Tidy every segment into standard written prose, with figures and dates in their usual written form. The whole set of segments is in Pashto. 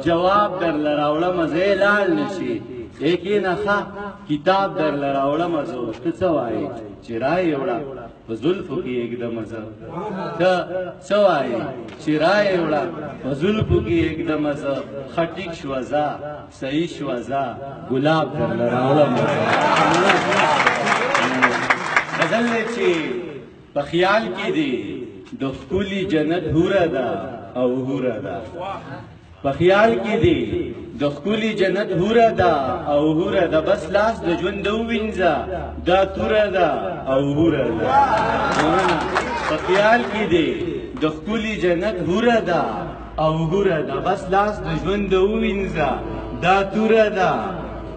جواب در لراوړم زه لاړ نشي لیکن ښه کتاب در لراوړم زه ته څه وایې چې رایې وړه په زلفو کې یکدمه زه ته څه وایې چې رایې وړه په زلفو کې یکدمه زه ښه ټیک شوه زه صحیح شوه زه ګلاب در لراوړم غزل دی چې په خیال کې دی د ښکلي جنت هوره ده او هوره ده په خیال کې دی د ښکلي جنت هوره ده او هوره ده بس لاس د ژوند ووینځه دا توره ده او هوره ده په خیال کې دی د ښکلي جنت هوره ده او هوره ده بس لاس د ژوند ووینځه دا توره ده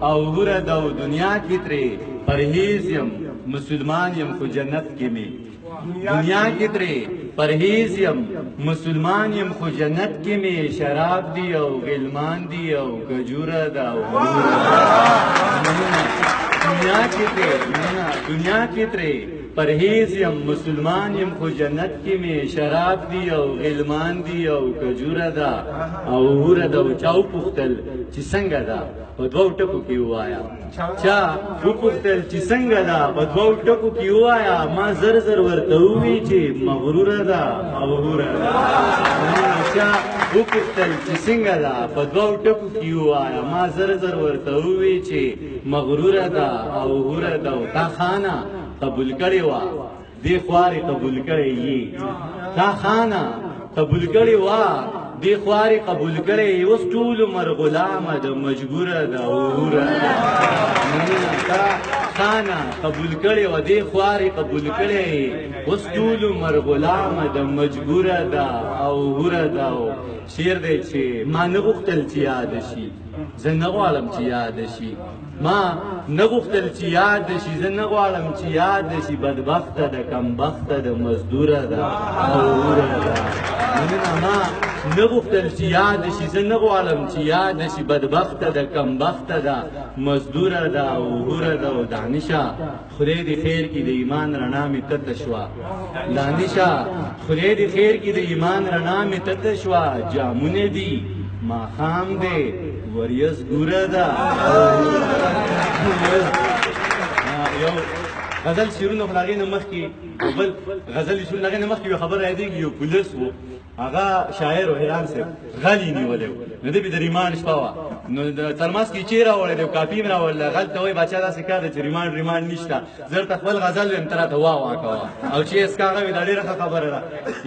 او هوره ده او دنیا کې ترې پرهیز یم مسلمان یم خو جنت کې مې دنیا کې ترې پرهیز یم مسلمان یم خو جنت کې مې شراب دی او غلمان دی او کجوره ده او دنیا کې ترې پرهیز یم مسلمان یم خو جنت کې مې شراب دی او غلمان دی او کجوره ده او هوره ده او چا وپوښتل چې څنګه ده په دوو ټکو کې ووایه چا وپوښتل چې څنګه ده په دوو ټکو کې ووایه ما زر زر ورته ووایي چې مغروره ده او هوره ده چا وپوښتل چې څنګه ده په دوو ټکو کې ووایه ما زر زر ورته ووایي چې مغروره ده او هوره ده او تا خانه قبول کړې وه دې خوارې قبول کړی یې تا خانه قبول کړې وه دې خوارې قبول کړی اوس ټول عمر غلامه ده مجبوره ده او هوره ده تا خانه قبول کړې وه دې خوارې قبول کړی اوس ټول عمر غلامه ده مجبوره ده او هوره ده شعر دی چې ما نه غوښتل چې یاد شي زه نه غواړم چې یاد شي ما نه غوښتل چې یاد شي زه نه غواړم چې یاد شي بدبخته ده کمبخته ده مزدوره ده او هوره ده ما نه غوښتل چې یاد شي زه نه غواړم چې یاد شي بدبخته ده کمبخته ده مزدوره ده او هوره ده او دانشه خدای دې خیر کړي د ایمان رڼا مې تته شوه دانشه خدای دې خیر کړي د ایمان رڼا مې تته شوه جامونه دي ماښام دی وریځ ګوره ده یو غزل شعرونه خو د هغې نه مخکې بل غزل شعرونه هغې نه مخکې یوه خبره یادېږي یو پولیس و هغه شاعر و حیران صاحب غل یې نیولی و نو ده پې د ریمانډ شپه وه نو د ترماس کې چای راوړی دی کاپي مې راوړله غل ته وایي باچا داسې کار دی چې ریمانډ نشته زه درته خپل غزل ویم ته راته واه کوه او چې یې څکه هغه وي دا ډېره ښه خبره ده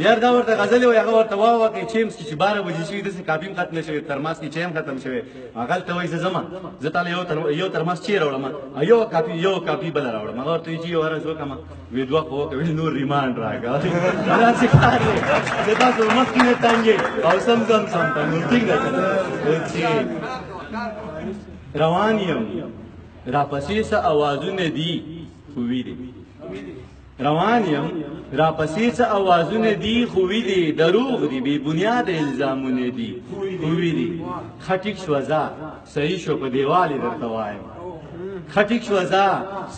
یار دا ورته غزل وایي هغه ورته واه کوي چې څکي چې 12 بجې شوي داسې کاپي هم ختمه شوې ترماس کې چای هم ختم شوی هغه ته وایي زه ځمه زه تاله یو ترماس چای راوړم یو کاپي بله راوړم هغه ورته وایي چې یو ورځ وکړم وی دوه خو وکړه نور ریمانډ راکړه داسې کار دی زه تاسو مخکې نه تنګې او سم ته نو ټینګ ده چې روان یم راپسې څه اوازونه دي خو ویدې روان یم راپسې څه اوازونه دي خو ویدې دروغ دي بې بنیاده الزامونه دي خو ویدې ښه ټیک شوه ځه صحیح شو په دیوال یې درته وایم ښه ټیک شوه ځه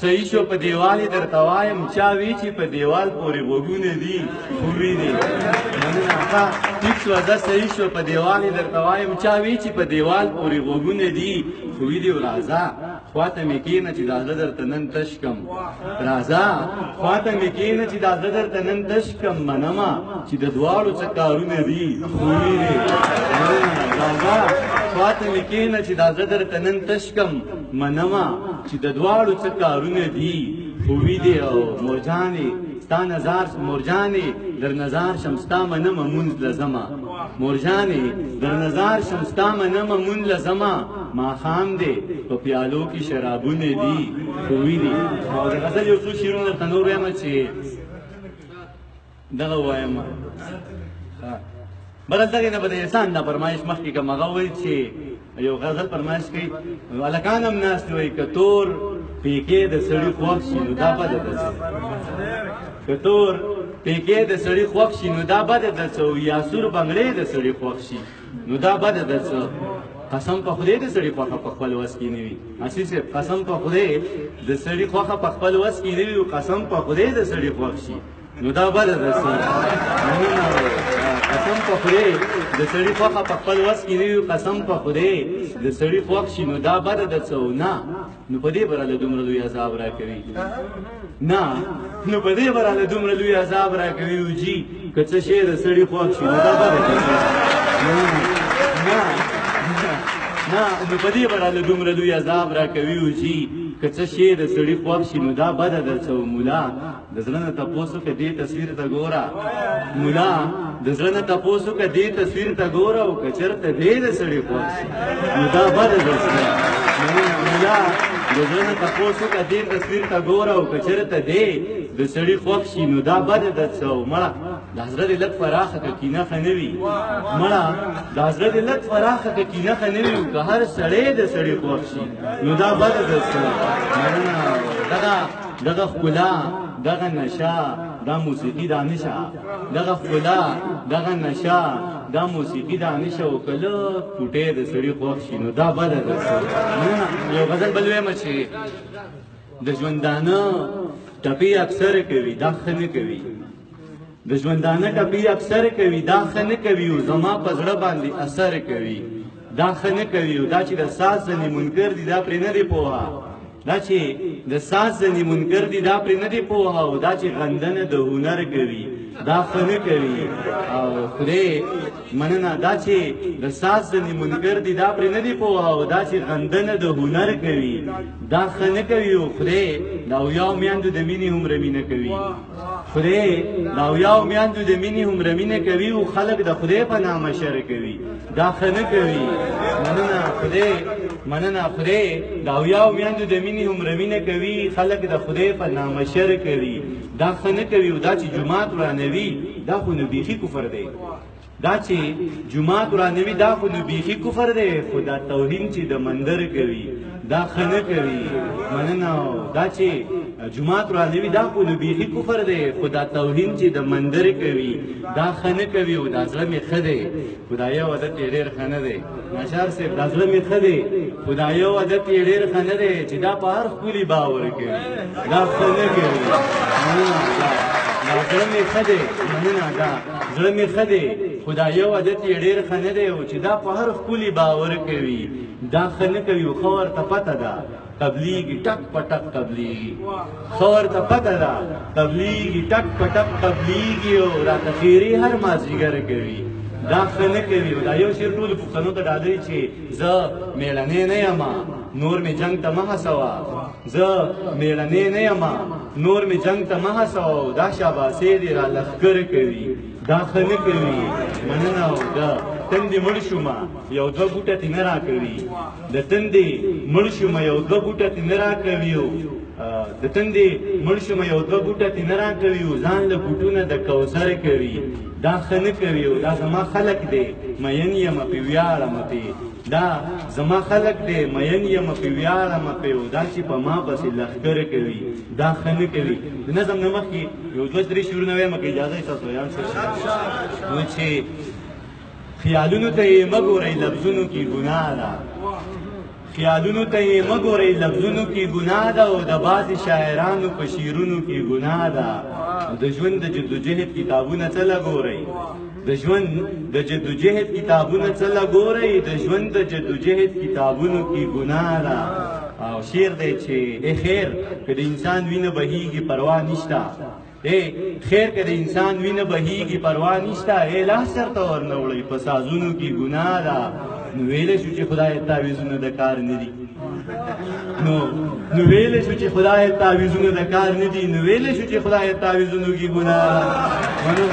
صحیح شو په دیوال یې درته وایم چا وی چې په دیوال پورې غوږونه دي خو ویدې ښه ټیک شوه ځه صحیح شو په دیوال یې درته وایم چا وی چې په دیوال پورې غوږونه دي خو ویدې راځه خواته مې کښېنه چې دا زړه درته نن تش کړم راځه خواته مې کښېنه چې دا زړه درته نن تش کړم منمه چې د دواړو څه کارونه دي خو ویدې راځه خواته مې کښېنه چې دا زړه درته نن تش کړم منمه چې د دواړو څه کارونه دي خو ویدې او مرجانې ستا نظر مرجانې در نظر شم ستا منمه مونځ لزمه مرجانې در نظر شم ستا منمه مونځ لزمه ماښام دی په پیالو کې شرابونه دي خو ویدې او د غزل یو څو شعرونه درته نور وایم چې دغه وایم بل دغې نه به د احسان دا فرمایش مخکې کوم هغه وایي چې یو غزل فرمایش کوي هلکان هم ناست وایي که تور پیکې د سړي خوښ شي نو دا بده ده که تور پیکې د سړي خوښ شي نو دا بده ده څه یا سور بنګړې د سړي خوښ شي نو دا بده ده څه قسم په خدای د سړي خوښه په خپل وس کې نه وي اصلي صاحب قسم په خدای د سړي خوښه په خپل وس کې نه وي قسم په خدای د سړي خوښ شي نو دا بده ده څه قسم په خدای د سړي خوښه په خپل وس کې نه وي قسم په خدای د سړي خوښ شي نو دا بده ده څه نه نو په دې به راله دومره لوی عذاب راکوي نه نو په دې به راله دومره لوی عذاب راکوي وجي که څه شی د سړي خوښ شي نو دا بده ده نه نو په دې به راله دومره لوی عذاب راکوي وجي که څه شی د سړي خوښ شي نو دا بده ده څه ملا د زړه نه تپوس وکړه دې تصویر ته ګوره ملا د زړه نه تپوس وکړه دې تصویر ته ګوره او که چېرته دې د سړي خوښ شي نو دا بده ده څه ملا د زړه نه تپوس وکړه دې تصویر ته ګوره او که چېرته دې د سړي خوښ شي نو دا بده ده څه مړه د حضرت لږ فراخه که کینه ښه نه وي مړه د حضرت لږ فراخه که کینه ښه نه وي که هر سړی د سړي خوښ شي نو دا بده ده څه دغه ښکلا دغه نشه دا موسیقي دا نشه دغه ښکلا دغه نشه دا موسیقي دا نشه او که لږ ټوټې د سړي خوښ شي نو دا بده ده څه یو غزل بل وایم چې د ژوندانه ټپې اکثر کوي دا ښه نه کوي د ژوندانه ټپې اکثر کوي دا ښه نه کوي او زما په زړه باندې اثر کوي دا ښه نه کوي او دا چې د ساز ځنې منکر دي دا پرې نه دی پوهه دا چې د ساز ځنې منکر دي دا پرې نه دی پوهه او دا چې غندنه د هنر کوي دا ښه نه کوي او خدای مننه دا چې د ساز ځنې منکر دي دا پرې نه دی پوهه او دا چې غندنه د هنر کوي دا ښه نه کوي او خدای د اویاو میندو د مینې هومره مینه کوي خدای د اویاو میندو د مینې هومره مینه کوي او خلک د خدای په نامه شر کوي دا ښه نه کوي مننه خدای مننه خدای د اویاو میندو د مینې هومره مینه کوي خلک د خدای په نامه شر کوي دا ښه نه کوي او دا چې جومات ورانوي دا خو نو بیخي کفر دی دا چې جومات ورانوي دا خو نو بیخي کفر دی خو دا توهین چې د مندر کوي دا ښه نه کوي مننه دا چې جومات ورانوي دا خو نو بیخي کفر دی خو دا توهین چې د مندر کوي دا ښه نه کوي او دا زړه مې ښه دی خدایه عادت یې ډېر ښه نه دی ناشار صاحب دا زړه مې ښه دی خدایه عادت یې ډېر ښه نه دی چې دا په هر ښکلي باور کوي دا ښه نه کوي مننه دا زړه مې ښه دی مننه دا زړه مې ښه دی خدایه عادت یې ډېر ښه نه دی او چې دا په هر ښکلي باور کوي دا ښه نه کوي او ښه ورته پته ده قبلیږي ټک په ټک قبلیږي ښه ورته پته ده قبلیږي ټک په ټک قبلیږي او راته خیرې هر مازدیګر کوي دا ښه نه کوي او دا یو شعر ټولو پښتنو ته ډالۍ چې زه میړنی نه یم نور مې جنګ ته مه هڅوه زه میړنی نه یم نور مې جنګ ته مه هڅوه دا شاباسې دې را لښکر کوي دا ښه نه کوي مننه او دا تندې مړ شومه یو دوه بوټه تې نه راکوي د تندې مړ شومه یو دوه بوټه تې نه راکوي او د تندې مړ شومه یو دوه بوټه تې نه راکوي او ځان له بوټونه د کوثر کوي دا ښه نه کوي او دا زما خلک دی مین یم پې ویاړم پې دا زما خلک دی مین یم پې ویاړم پې او دا چې په ما پسې لښکر کوي دا ښه نه کوي د نظم نه مخکې یو دوه درې شعرونه وایم که اجازه یې تاسو ویان شئ نو چې خیالونو ته یې مه ګورئ لفظونو کې ګناه ده خیالونو ته یې مه ګورئ لفظونو کې ګناه ده او د بعضې شاعرانو په شعرونو کې ګناه ده د ژوند د جدوجهد کتابونه څه لګورئ د ژوند د جدوجهد کتابونه څه لګورئ د ژوند د جدوجهد کتابونو کې ګناه ده او شعر دی چې ای خیر که د انسان وینه بهیږي پروا نشته ای خیر که د انسان وینه بهیږي پروا نشته ای لاس چرته ورنه وړئ په سازونو کې ګناه ده نو ویلی شو چې خدای تعویضونه د کار نه دي نو ویلی شو چې خدای تعویضونه د کار نه دي نو ویلی شو چې خدای تعویضونو کې ګناه ده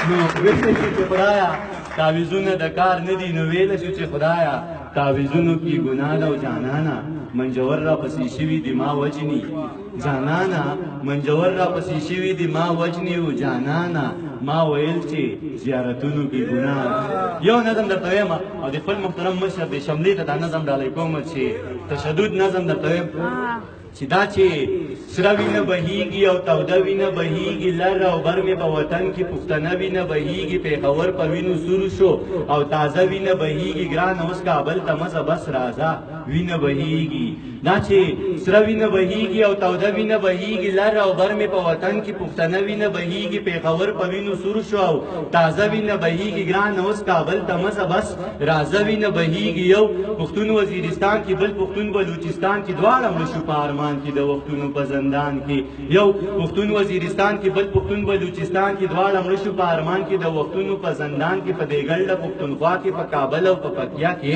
نو ویلی شو چې خدایا تعویضونه د کار نه دي نو ویلی شو چې خدایا تعویضونو کې ګناه ده او جانانه منجور را پسې شوي دي ما وجني جانانا منجور را پسې شوي دي ما وجني او جانانا ما ویل چې زیارتونو کې ګناه یو نظم درته وایم او د خپل محترم مشر د شملې ته دا نظم ډالۍ کوم چې تشدد نظم درته وایم چې دا چې سره وینه بهیږي او توده وینه بهیږي لر او بر مې په وطن کې پښتنه وینه بهیږي پېښور په وینو سور شو او تازه وینه بهیږي ګران اوس کابل ته مزه بس راځه وینه بهیږي دا چې سره وینه بهیږي او توده وینه بهیږي لر او بر مې په وطن کې پښتنه وینه بهیږي پېښور په وینو سور شو او تازه وینه بهیږي ګران اوس کابل ته مزه بس رازه وینه بهیږي یو پښتون وزیرستان کې بل پښتون بلوچستان کې دواړه مړه شو په ارمان کې د وختونو په زندان کې یو پښتون وزیرستان کې بل پښتون بلوچستان کې دواړه مړه شو په ارمان کې د وختونو په زندان کې په دیګلډه پښتونخوا کې په کابل او په پکتیا کې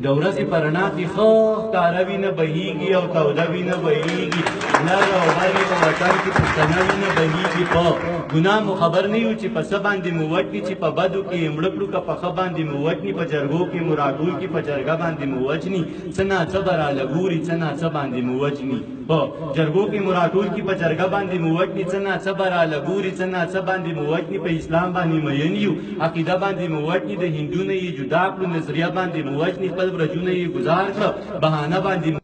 د ورځې په رڼا کې ښه ښکاره وینه بهیږي او توده وینه بهیږي لر او بر مې په وطن کې پښتنه وینه بهیږي په ګناه مو خبر نه یو چې په څه باندې مو وټني چې په بدو کې یې مړه کړو که په ښه باندې مو وټني په جرګو کې مو راټول کړي په جرګه باندې مو وجني څه ناڅه به راله ګوري څه ناڅه باندې مو وجني په جرګو کې مو راټول کړي په جرګه باندې مو وټني څه ناڅه به راله ګوري څه ناڅه باندې مو وټني په اسلام باندې مین یو عقیده باندې مو وټني د هندو نه یې جدا کړو نظریه باندې مو وجني خپل برجونه یې ګزار کړه بهانه باندې